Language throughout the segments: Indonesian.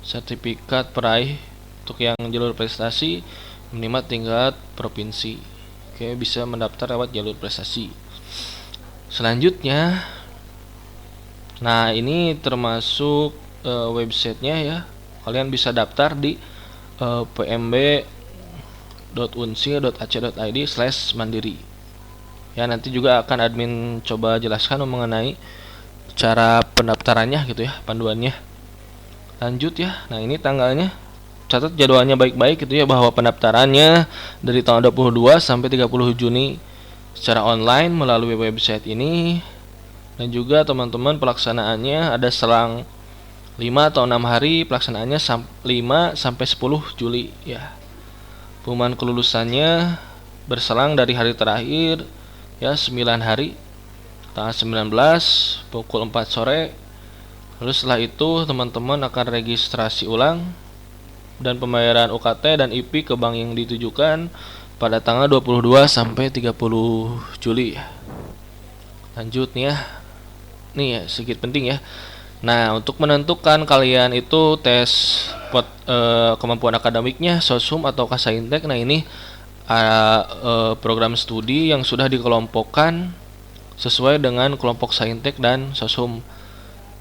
sertifikat peraih untuk yang jalur prestasi minimal tingkat provinsi. Oke, bisa mendaftar lewat jalur prestasi. Selanjutnya, nah ini termasuk websitenya ya. Kalian bisa daftar di pmb.unsil.ac.id/mandiri. Ya, nanti juga akan admin coba jelaskan mengenai cara pendaftarannya gitu ya, panduannya. Lanjut ya. Nah, ini tanggalnya. Catat jadwalnya baik-baik gitu ya, bahwa pendaftarannya dari tanggal 22 sampai 30 Juni secara online melalui website ini. Dan juga teman-teman pelaksanaannya ada selang 5 atau 6 hari, pelaksanaannya 5 sampai 10 Juli ya. Pengumuman kelulusannya berselang dari hari terakhir ya 9 hari, tanggal 19 pukul 4 sore. Lalu setelah itu teman-teman akan registrasi ulang dan pembayaran UKT dan IP ke bank yang ditujukan pada tanggal 22 sampai 30 Juli. Lanjut nih ya. Nih ya, sedikit penting ya. Nah, untuk menentukan kalian itu tes kemampuan akademiknya Sosum atau Saintek. Nah, ini program studi yang sudah dikelompokkan sesuai dengan kelompok Saintek dan Sosum.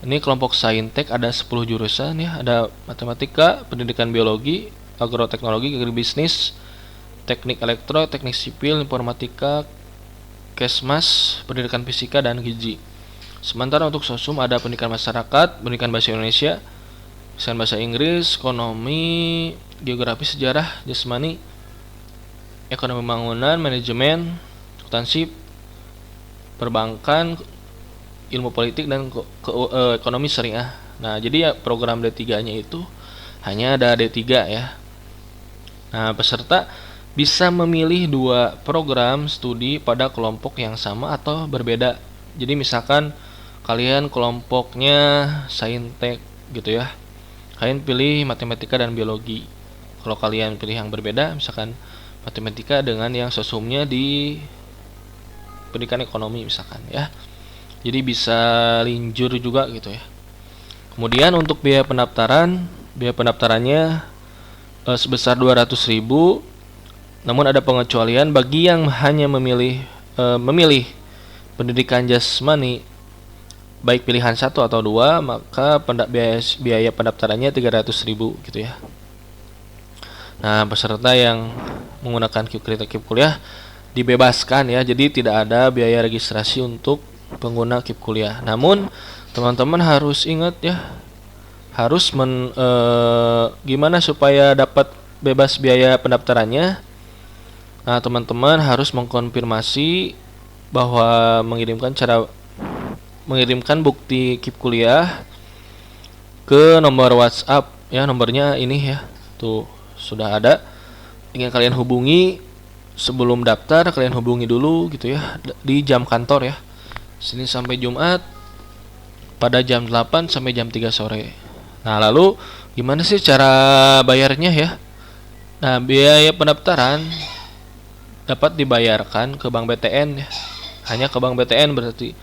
Ini kelompok Saintek ada 10 jurusan ya, ada matematika, pendidikan biologi, agroteknologi, agribisnis, teknik elektro, teknik sipil, informatika, kesmas, pendidikan fisika, dan gizi. Sementara untuk Sosum ada pendidikan masyarakat, pendidikan bahasa Indonesia, bahasa Inggris, ekonomi, geografi, sejarah, jasmani, ekonomi bangunan, manajemen, akuntansi, perbankan, ilmu politik, dan ekonomi syariah. Nah, jadi ya program D3-nya itu hanya ada D3 ya. Nah, peserta bisa memilih 2 program studi pada kelompok yang sama atau berbeda. Jadi misalkan kalian kelompoknya Saintek gitu ya, kalian pilih matematika dan biologi. Kalau kalian pilih yang berbeda, misalkan matematika dengan yang Sosumnya di pendidikan ekonomi misalkan ya. Jadi bisa linjur juga gitu ya. Kemudian untuk biaya pendaftarannya sebesar 200.000. Namun ada pengecualian bagi yang hanya memilih pendidikan jasmani baik pilihan 1 atau 2, maka biaya pendaftarannya 300.000 gitu ya. Nah, peserta yang menggunakan KIP kuliah dibebaskan ya, jadi tidak ada biaya registrasi untuk pengguna KIP kuliah. Namun teman-teman harus ingat ya, harus gimana supaya dapat bebas biaya pendaftarannya. Nah, teman-teman harus mengkonfirmasi bahwa mengirimkan bukti KIP kuliah ke nomor WhatsApp ya, nomornya ini ya, tuh sudah ada. Ingin kalian hubungi sebelum daftar, kalian hubungi dulu gitu ya di jam kantor ya, Senin sampai Jumat pada jam 8 sampai jam 3 sore. Nah, lalu gimana sih cara bayarnya ya? Nah, biaya pendaftaran dapat dibayarkan ke Bank BTN ya, hanya ke Bank BTN berarti,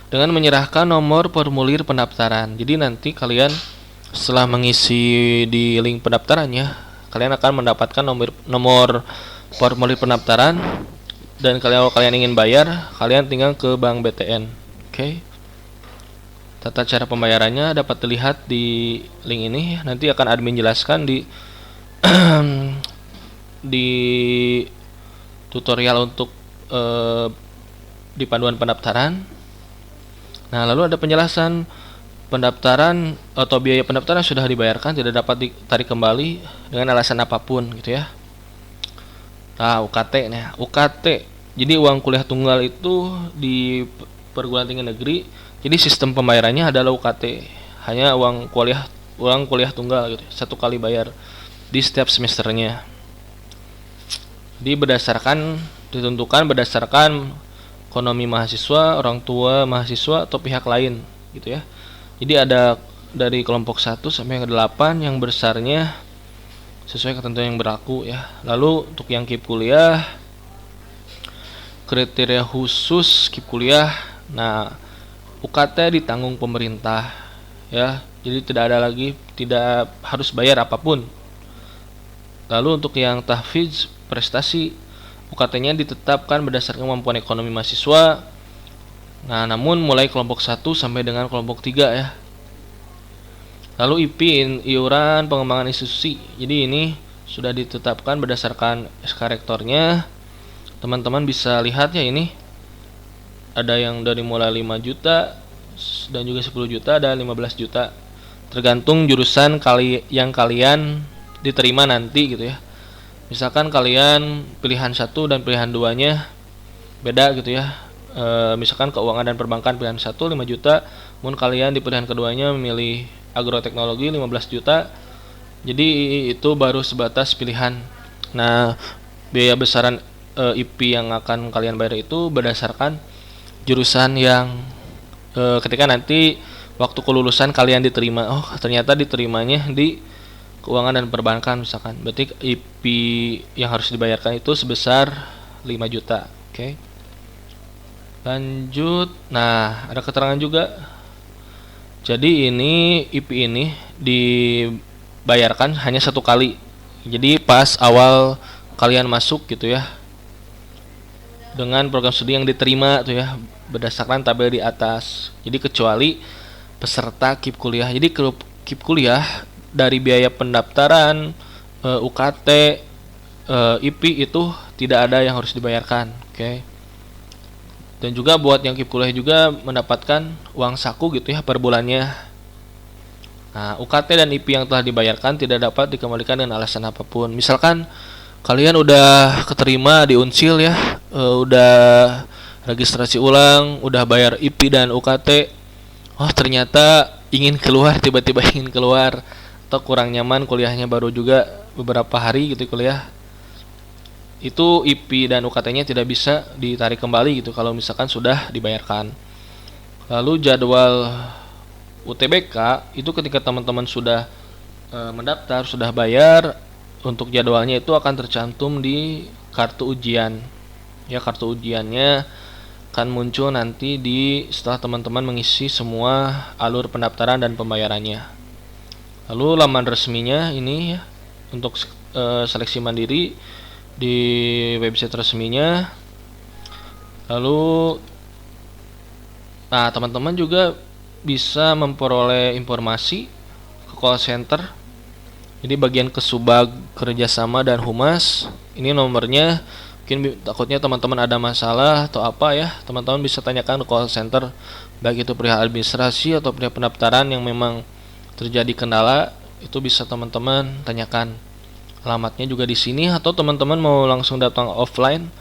dengan menyerahkan nomor formulir pendaftaran. Jadi nanti kalian setelah mengisi di link pendaftarannya, kalian akan mendapatkan nomor formulir pendaftaran, dan kalau kalian ingin bayar, kalian tinggal ke Bank BTN. Oke. Tata cara pembayarannya dapat dilihat di link ini. Nanti akan admin jelaskan di di tutorial untuk di panduan pendaftaran. Nah, lalu ada penjelasan pendaftaran atau biaya pendaftaran sudah dibayarkan, tidak dapat ditarik kembali dengan alasan apapun gitu ya. Nah, UKT nih, UKT. Jadi uang kuliah tunggal itu di perguruan tinggi negeri. Jadi sistem pembayarannya adalah UKT. Hanya uang kuliah tunggal gitu, satu kali bayar di setiap semesternya. Ditentukan berdasarkan ekonomi mahasiswa, orang tua mahasiswa, atau pihak lain gitu ya. Jadi ada dari kelompok 1 sampai ke 8 yang besarnya sesuai ketentuan yang berlaku ya. Lalu untuk yang KIP kuliah, kriteria khusus KIP kuliah. Nah, UKT ditanggung pemerintah ya. Jadi tidak harus bayar apapun. Lalu untuk yang tahfidz prestasi, UKT-nya ditetapkan berdasarkan kemampuan ekonomi mahasiswa. Nah, namun mulai kelompok 1 sampai dengan kelompok 3 ya. Lalu IP, iuran pengembangan institusi. Jadi ini sudah ditetapkan berdasarkan SK rektornya. Teman-teman bisa lihat ya, ini ada yang dari mulai 5 juta dan juga 10 juta dan 15 juta. Tergantung jurusan yang kalian diterima nanti gitu ya. Misalkan kalian pilihan 1 dan pilihan 2-nya beda gitu ya. Misalkan keuangan dan perbankan pilihan 1 5 juta, namun kalian di pilihan keduanya memilih agroteknologi 15 juta. Jadi itu baru sebatas pilihan. Nah, biaya besaran IP yang akan kalian bayar itu berdasarkan jurusan yang ketika nanti waktu kelulusan kalian diterima. Oh, ternyata diterimanya di keuangan dan perbankan misalkan. Berarti IP yang harus dibayarkan itu sebesar 5 juta. Oke. Lanjut. Nah, ada keterangan juga. Jadi ini IP ini dibayarkan hanya 1 kali. Jadi pas awal kalian masuk gitu ya, dengan program studi yang diterima tuh ya, berdasarkan tabel di atas. Jadi kecuali peserta KIP kuliah. Jadi KIP kuliah dari biaya pendaftaran, UKT, IP itu tidak ada yang harus dibayarkan. Oke. Dan juga buat yang KIP kuliah juga mendapatkan uang saku gitu ya per bulannya. Nah, UKT dan IP yang telah dibayarkan tidak dapat dikembalikan dengan alasan apapun. Misalkan kalian udah keterima di Unsil ya, udah registrasi ulang, udah bayar IP dan UKT. Oh, ternyata ingin keluar, tiba-tiba ingin keluar, atau kurang nyaman kuliahnya, baru juga beberapa hari gitu kuliah. Itu IP dan UKT-nya tidak bisa ditarik kembali gitu kalau misalkan sudah dibayarkan. Lalu jadwal UTBK itu ketika teman-teman sudah mendaftar, sudah bayar, untuk jadwalnya itu akan tercantum di kartu ujian. Ya, kartu ujiannya akan muncul nanti setelah teman-teman mengisi semua alur pendaftaran dan pembayarannya. Lalu laman resminya ini ya, untuk seleksi mandiri di website resminya. Lalu nah, teman-teman juga bisa memperoleh informasi ke call center. Jadi bagian Kesubag Kerjasama dan Humas, ini nomornya. Mungkin takutnya teman-teman ada masalah atau apa ya, teman-teman bisa tanyakan ke call center, baik itu perihal administrasi atau perihal pendaftaran yang memang terjadi kendala, itu bisa teman-teman tanyakan. Alamatnya juga di sini, atau teman-teman mau langsung datang offline,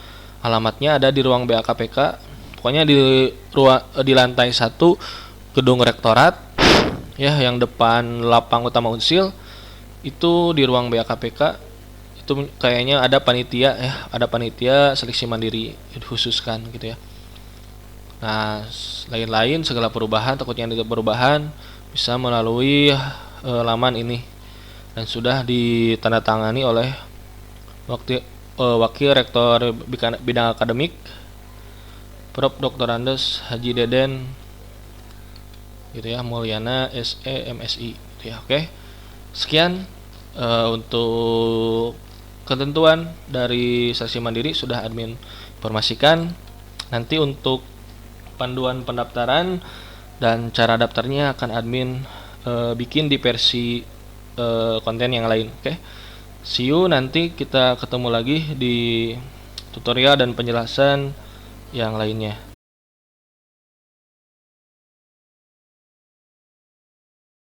alamatnya ada di ruang BAKPK. Pokoknya di lantai 1 gedung rektorat ya, yang depan lapang utama Unsil. Itu di ruang BAKPK. Itu kayaknya ada panitia ya, ada panitia seleksi mandiri dikhususkan gitu ya. Nah, lain-lain segala perubahan, takutnya ada perubahan, bisa melalui laman ini, dan sudah ditandatangani oleh Wakil Rektor Bidang Akademik Prof. Dr. Andes Haji Deden gitu ya, Mulyana SE MSI gitu ya. Oke. Sekian untuk ketentuan dari seleksi mandiri sudah admin informasikan. Nanti untuk panduan pendaftaran dan cara daftarnya akan admin bikin di versi konten yang lain. Oke. See you, nanti kita ketemu lagi di tutorial dan penjelasan yang lainnya.